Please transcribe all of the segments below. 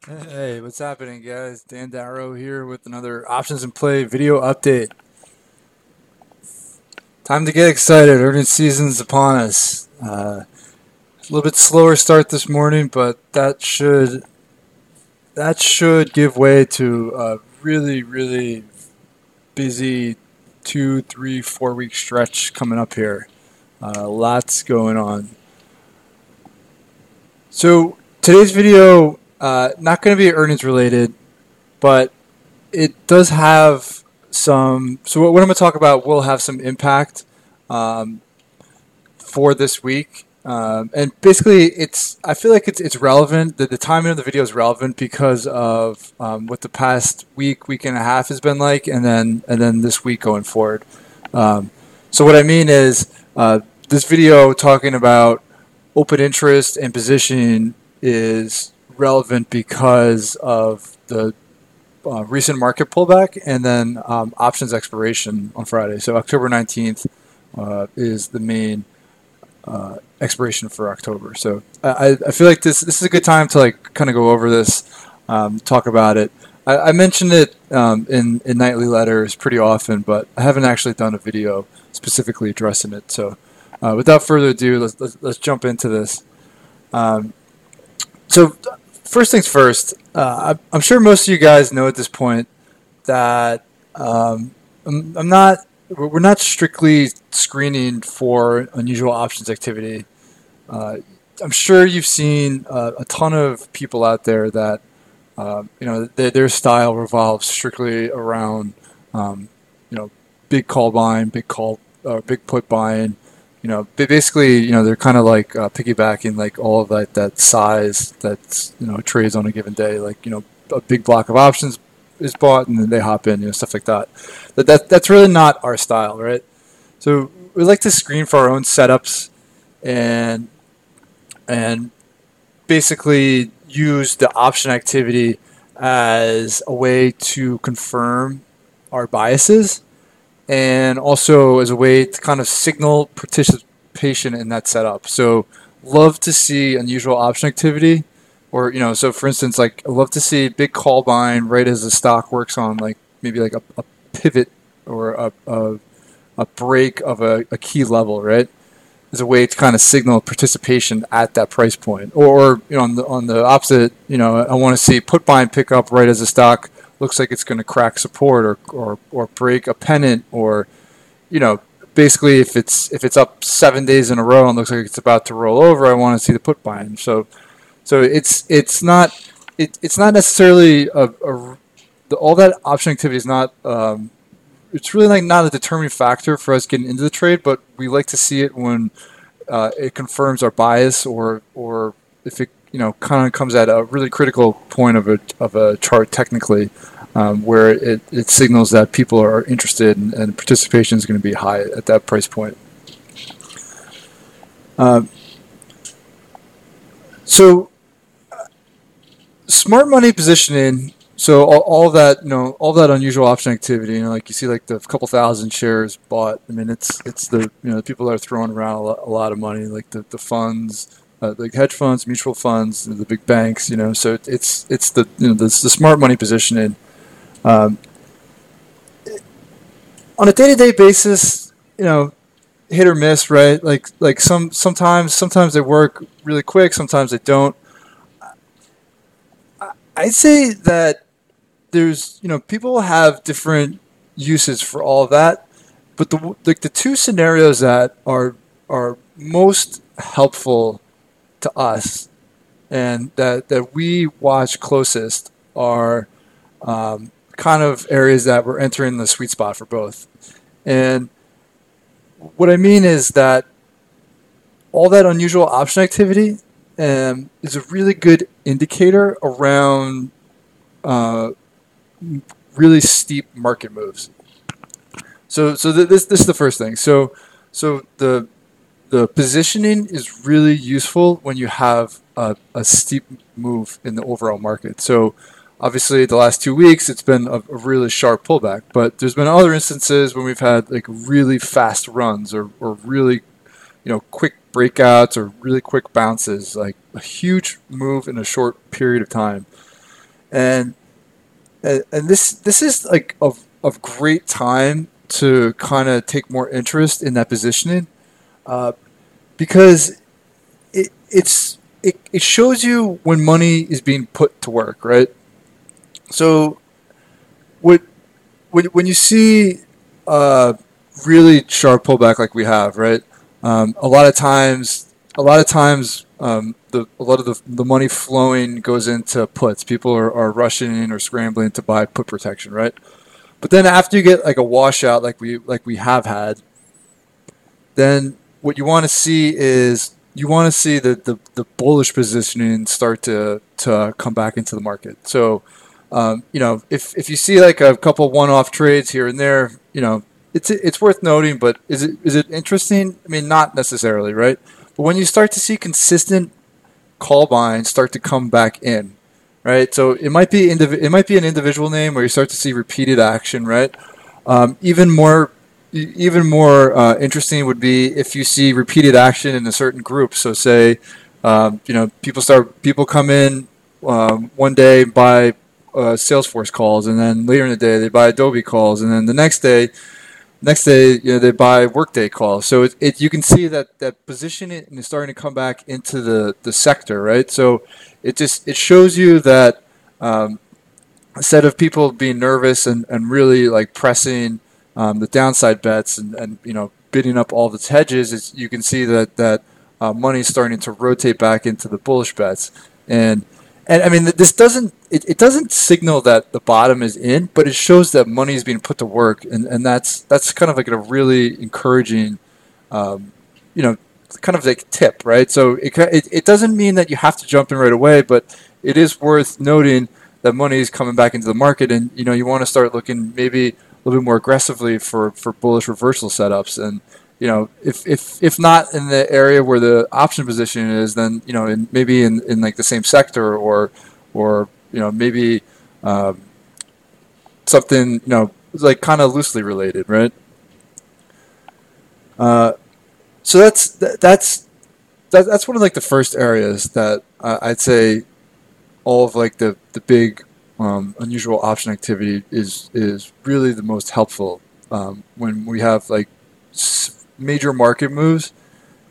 Hey, what's happening, guys? Dan Darrow here with another Options in Play video update. Time to get excited. Earnings season's upon us. A little bit slower start this morning, but that should give way to a really busy 2, 3, 4 week stretch coming up here. Lots going on. So today's video not going to be earnings related, but it does have some. So what I'm going to talk about will have some impact um, for this week, and basically, it's. I feel like it's relevant. The timing of the video is relevant because of what the past week and a half has been like, and then this week going forward. Um, so what I mean is, this video talking about open interest and positioning is relevant because of the recent market pullback and then options expiration on Friday. So October 19th is the main expiration for October. So I feel like this is a good time to like kind of go over this, talk about it. I mentioned it in nightly letters pretty often, but I haven't actually done a video specifically addressing it. So without further ado, let's jump into this. Um, so first things first, I'm sure most of you guys know at this point that I'm not. We're not strictly screening for unusual options activity. Uh, I'm sure you've seen a ton of people out there that their style revolves strictly around um, you know big call buying, big put buying. Basically, they're kind of like piggybacking like all of that size that's trades on a given day. Like a big block of options is bought and then they hop in, stuff like that. That's really not our style, right? So we like to screen for our own setups and and basically use the option activity as a way to confirm our biases and also as a way to kind of signal participation in that setup. So, love to see unusual option activity, or so for instance, like I love to see big call buying right as the stock works on like maybe like a pivot or a break of a key level, right? As a way to kind of signal participation at that price point. Or on the opposite, I want to see put buying pick up right as the stock looks like it's going to crack support or break a pennant or you know basically if it's up 7 days in a row and looks like it's about to roll over, I want to see the put buying. So it's not necessarily all that option activity is not it's really like not a determining factor for us getting into the trade, but we like to see it when it confirms our bias, or if it kind of comes at a really critical point of a chart technically, where it signals that people are interested and participation is going to be high at that price point. Um, so smart money positioning. So all that all that unusual option activity, like you see, like the couple thousand shares bought. I mean, it's the the people that are throwing around a lot of money, like the funds, like hedge funds, mutual funds, the big banks. So it's the smart money positioning um, on a day to day basis. Hit or miss, right? Like sometimes they work really quick, sometimes they don't. I'd say that there's people have different uses for all of that, but the two scenarios that are most helpful to us and that we watch closest are kind of areas that we're entering the sweet spot for both. And what I mean is that all that unusual option activity is a really good indicator around uh, really steep market moves. This is the first thing. So the positioning is really useful when you have a steep move in the overall market. So obviously the last 2 weeks it's been a really sharp pullback, but there's been other instances when we've had like really fast runs or really quick breakouts or really quick bounces, like a huge move in a short period of time. and and this is like of great time to kind of take more interest in that positioning, uh, because it shows you when money is being put to work, right? So what when you see uh, really sharp pullback like we have, right? A lot of times, a lot of the money flowing goes into puts. People are rushing in or scrambling to buy put protection, right? But then after you get like a washout like we have had, then what you want to see is you want to see the bullish positioning start to come back into the market. So, if you see like a couple one-off trades here and there, it's worth noting. But is it interesting? I mean, not necessarily, right? But when you start to see consistent call buying start to come back in, right? So it might be an individual name where you start to see repeated action, right? Um, even more even more interesting would be if you see repeated action in a certain group. So say, people come in one day buy Salesforce calls, and then later in the day they buy Adobe calls, and then the next day they buy Workday calls. So you can see that position is starting to come back into the sector, right? So it shows you that instead of people being nervous and really like pressing the downside bets and bidding up all the hedges, you can see that money is starting to rotate back into the bullish bets. And I mean, this it doesn't signal that the bottom is in, but it shows that money is being put to work, and that's kind of like a really encouraging, um, you know, kind of like tip, right? So it doesn't mean that you have to jump in right away, but it is worth noting that money is coming back into the market, and you want to start looking maybe a little bit more aggressively for bullish reversal setups. And if not in the area where the option position is, then maybe in like the same sector, or maybe um, something like kind of loosely related, right? Uh, so that's one of like the first areas that I'd say all of like the big unusual option activity is really the most helpful when we have like major market moves,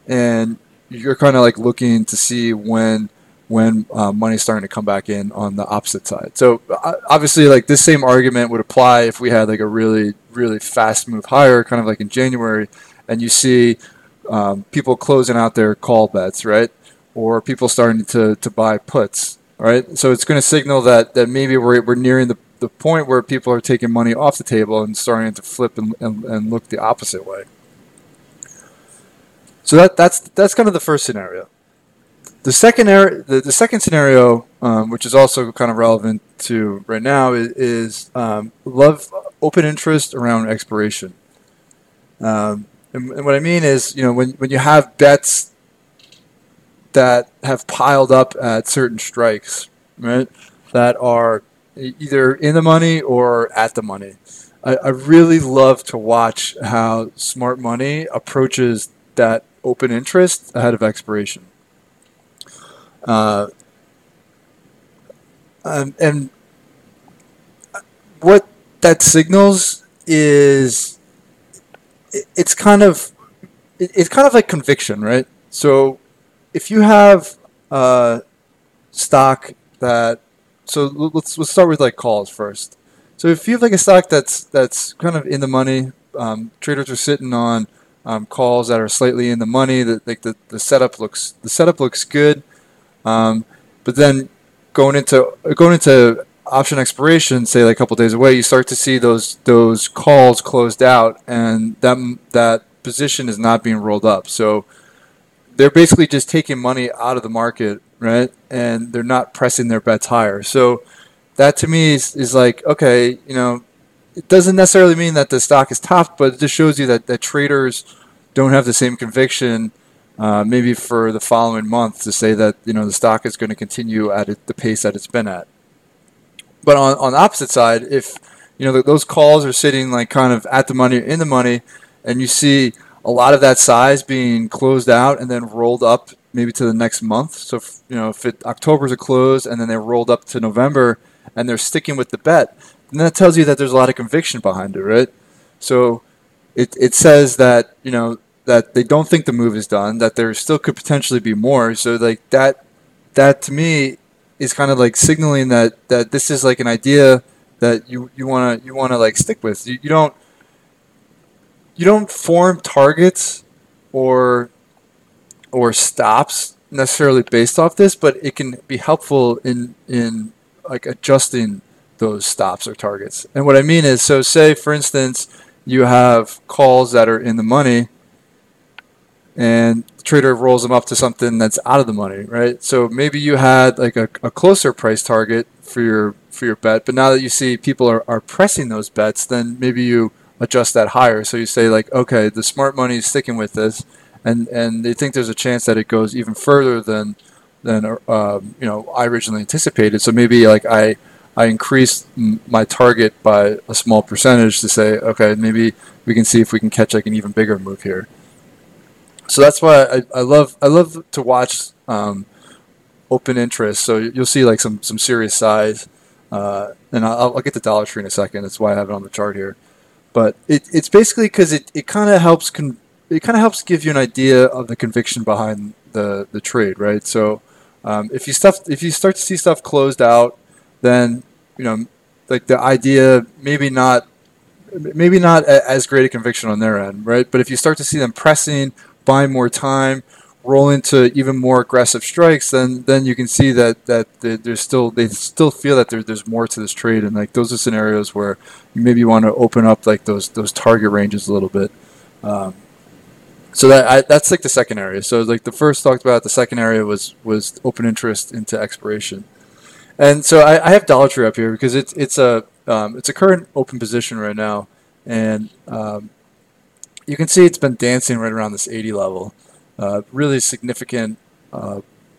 and you're kind of like looking to see when money's starting to come back in on the opposite side. So obviously, like this same argument would apply if we had like a really really fast move higher, kind of like in January, and you see people closing out their call bets, right? Or people starting to buy puts, right? So it's going to signal that maybe we're nearing the point where people are taking money off the table and starting to flip and look the opposite way. So that's kind of the first scenario. The second scenario, which is also kind of relevant to right now, is love open interest around expiration. And what I mean is, when you have bets that have piled up at certain strikes, right, that are either in the money or at the money. I really love to watch how smart money approaches that open interest ahead of expiration. Uh, and what that signals is it's kind of it's kind of like conviction, right? So if you have stock that so let's start with like calls first. So if you have like a stock that's kind of in the money, traders are sitting on calls that are slightly in the money. That like the setup looks good, but then going into option expiration, say like a couple days away, you start to see those calls closed out, and that position is not being rolled up. So they're basically just taking money out of the market, right? And they're not pressing their bets higher. So that to me is like, okay, it doesn't necessarily mean that the stock is topped, but it just shows you that traders don't have the same conviction, maybe for the following month, to say that the stock is going to continue at the pace that it's been at. But on the opposite side, if those calls are sitting like kind of at the money or in the money, and you see a lot of that size being closed out and then rolled up maybe to the next month. So if October's a close and then they rolled up to November, and they're sticking with the bet, then that tells you that there's a lot of conviction behind it, right? So it says that, you know, that they don't think the move is done, that there still could potentially be more. So like that to me is kind of like signaling that this is like an idea that you wanna like stick with. You don't form targets or stops necessarily based off this, but it can be helpful in like adjusting those stops or targets. And what I mean is, so say for instance you have calls that are in the money and the trader rolls them up to something that's out of the money, right? So maybe you had like a closer price target for your bet, but now that you see people are pressing those bets, then maybe you adjust that higher. So you say like, okay, the smart money is sticking with this, and they think there's a chance that it goes even further than you know, I originally anticipated. So maybe like I increased my target by a small percentage to say, okay, maybe we can see if we can catch like an even bigger move here. So that's why I love to watch open interest. So you'll see like some serious size, and I'll get to Dollar Tree in a second. That's why I have it on the chart here. But it's basically because it kind of helps give you an idea of the conviction behind the trade, right? So if you start to see stuff closed out, then, you know, like the idea maybe not as great a conviction on their end, right? But if you start to see them pressing, buying more time, roll into even more aggressive strikes, then you can see that they still feel that there's more to this trade, and like those are scenarios where you maybe want to open up like those target ranges a little bit. So that's like the second area. So like the first talked about, the second area was open interest into expiration. And so I have Dollar Tree up here because it's a current open position right now, and you can see it's been dancing right around this 80 level. Really significant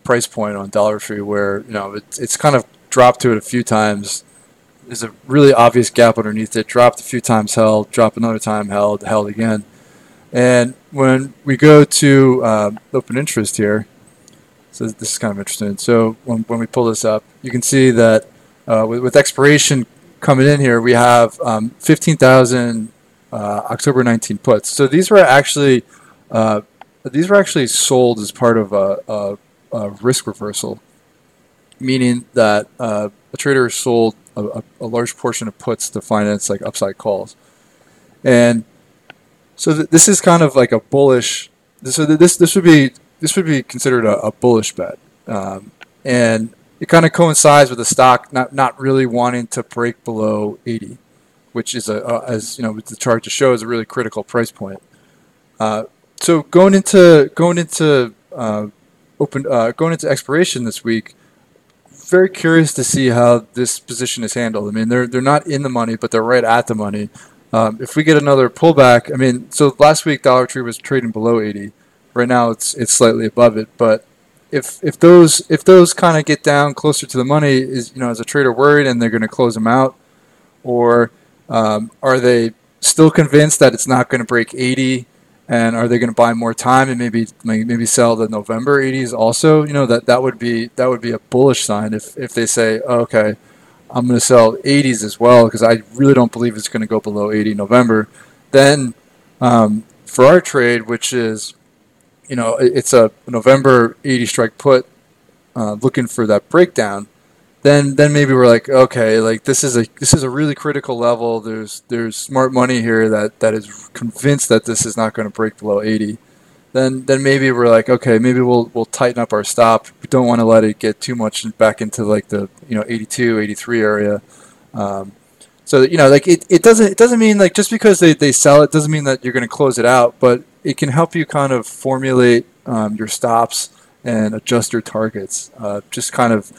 price point on Dollar Tree, where, you know, it's kind of dropped to it a few times. There's a really obvious gap underneath it. Dropped a few times, held. Dropped another time, held. Held again. And when we go to open interest here, so this is kind of interesting. So when we pull this up, you can see that with expiration coming in here, we have 15,000 October 19 puts. So these were actually sold as part of a risk reversal, meaning that a trader sold a large portion of puts to finance like upside calls. And so this is kind of like a bullish. So this would be considered a bullish bet, and it kind of coincides with the stock not really wanting to break below 80, which is as you know, with the chart to show, is a really critical price point. So going into expiration this week, very curious to see how this position is handled. I mean, they're not in the money, but they're right at the money. If we get another pullback, I mean, so last week Dollar Tree was trading below 80. Right now it's slightly above it. But if those kind of get down closer to the money, is, you know, is a trader worried and they're going to close them out, or are they still convinced that it's not going to break 80? And are they going to buy more time and maybe sell the November 80s also? You know, that would be a bullish sign if they say, oh, okay, I'm going to sell 80s as well because I really don't believe it's going to go below 80 November. Then for our trade, which is, you know, it's a November 80 strike put, looking for that breakdown. Then maybe we're like, okay, like this is a really critical level. There's smart money here that is convinced that this is not going to break below 80. Then maybe we're like, okay, maybe we'll tighten up our stop. We don't want to let it get too much back into like the, you know, 82, 83 area. So, you know, like it doesn't mean like just because they sell it doesn't mean that you're going to close it out, but it can help you kind of formulate your stops and adjust your targets. Just kind of,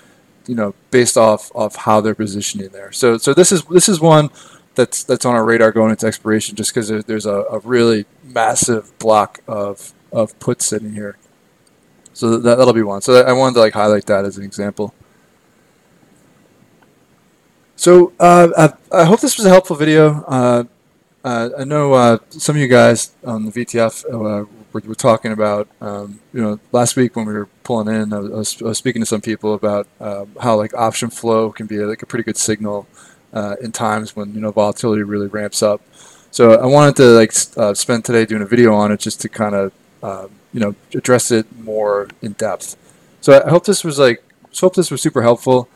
you know, based off how they're positioning there. So this is one that's on our radar going into expiration, just because there's a really massive block of puts sitting here. So that'll be one. So I wanted to like highlight that as an example. So I hope this was a helpful video. I know some of you guys on the VTF were talking about, last week when we were pulling in, I was speaking to some people about how like option flow can be like a pretty good signal in times when volatility really ramps up. So I wanted to spend today doing a video on it just to kind of address it more in depth. So I hope this was super helpful.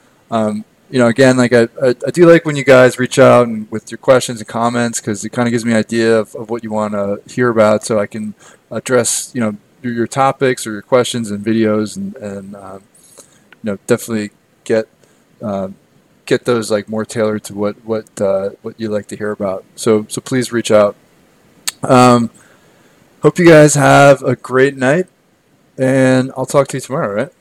Again, like I do like when you guys reach out and with your questions and comments because it kind of gives me an idea of what you want to hear about, so I can address your topics or your questions and videos and definitely get get those like more tailored to what you like to hear about. So please reach out. Hope you guys have a great night, and I'll talk to you tomorrow. Right?